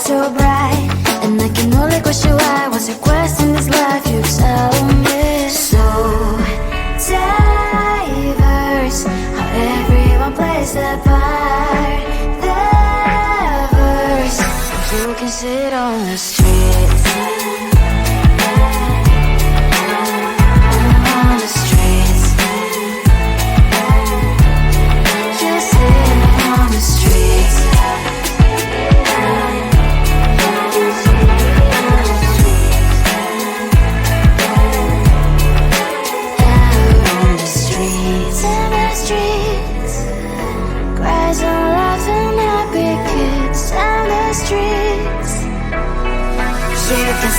so bright, and I can only question why. What's your quest in this life? You tell me. So diverse, how everyone plays their part. Their verse, you can sit on the streets. On the streets, you sit on the streets.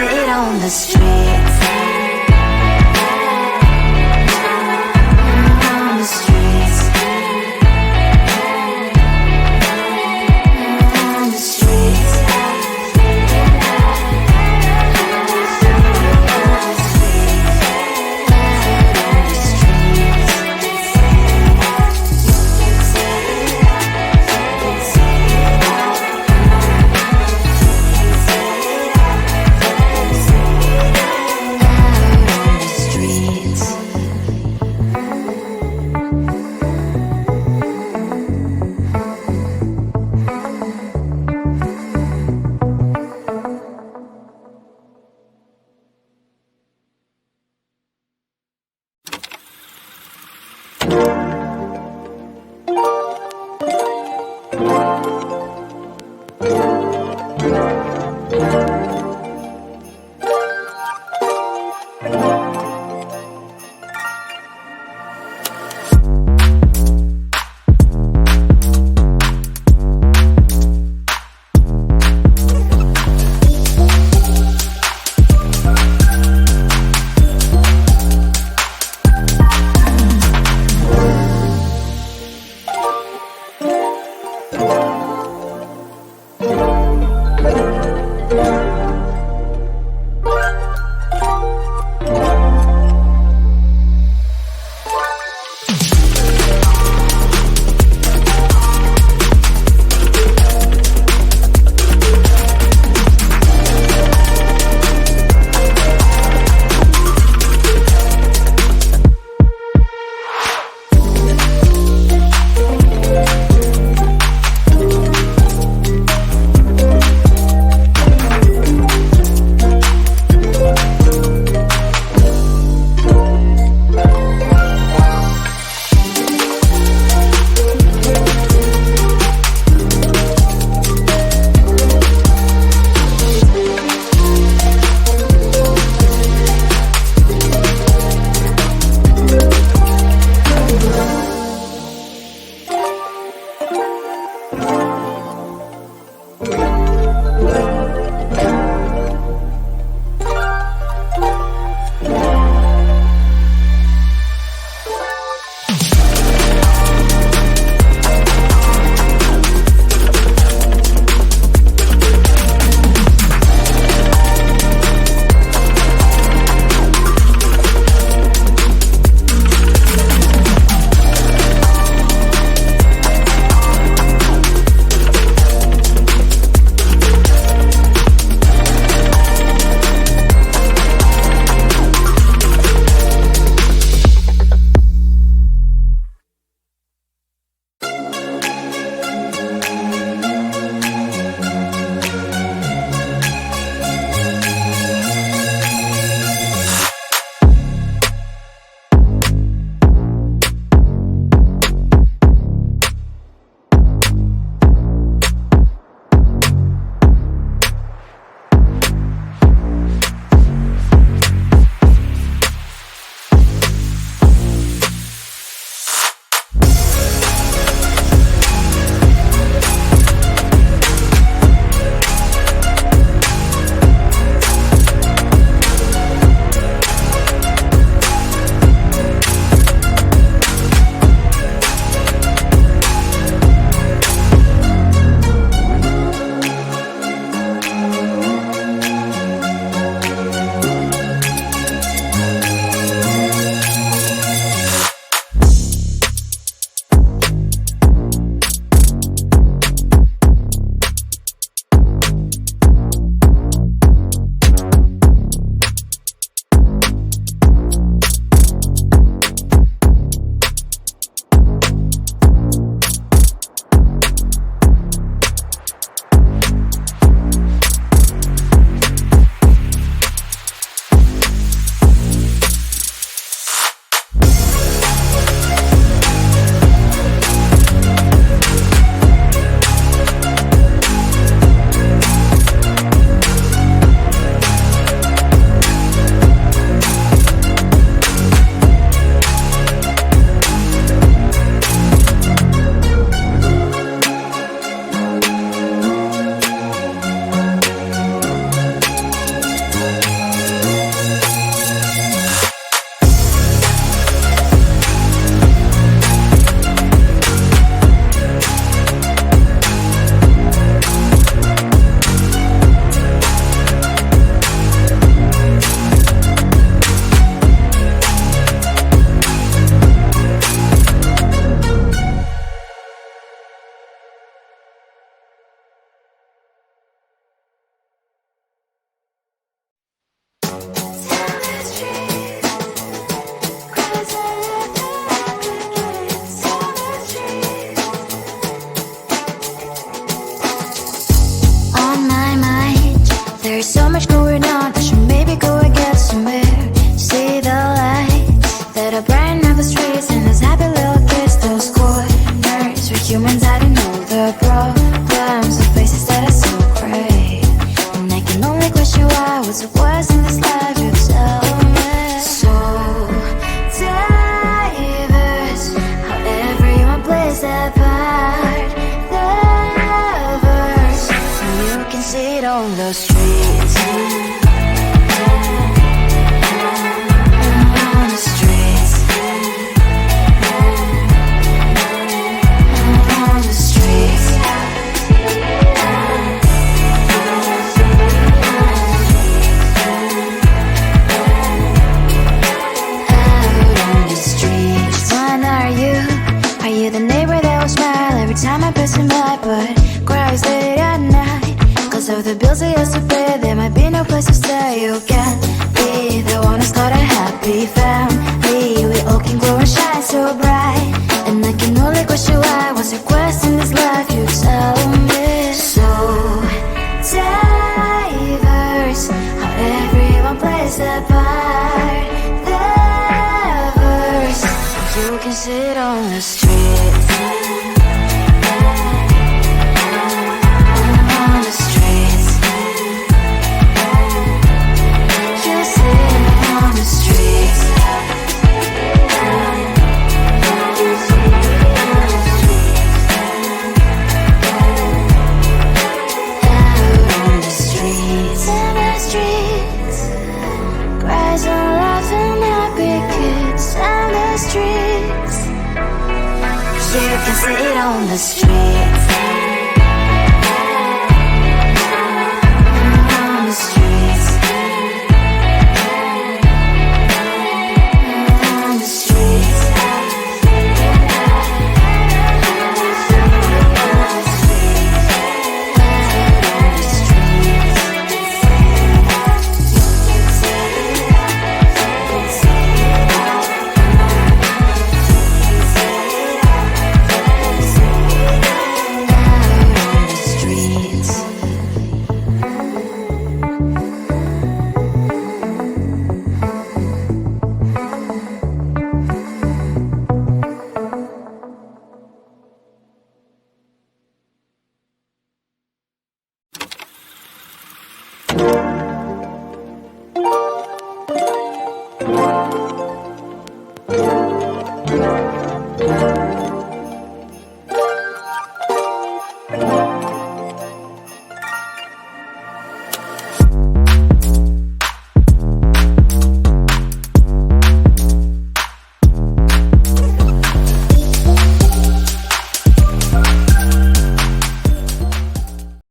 Sit on the streets. On the streets. On the streets. on my mind. There's so much going on, I should maybe go and get somewhere. See the lights that are brighten up the streets, and those happy little kids, those corners where humans I don't know the problems, the faces that are so great. And I can only question why, what's the worst in this life, you tell me. So diverse, how everyone plays their part. Lovers, you can see it on the streets. On the streets. On the streets. Are you the neighbor that will smile every time I pass him by, but cries late at night? Cause of the bills I used to pay, there might be no place to stay. You can be the one who's got a happy family. We all can glow and shine so bright. And I can only question why, what's your quest in this life, you tell me. So diverse, how everyone plays their part. Lovers, you can sit on the streets. On the streets. You sit on the streets. Out on the streets. In the streets. Cries and laughing happy kids. On the streets. You can sit on the streets.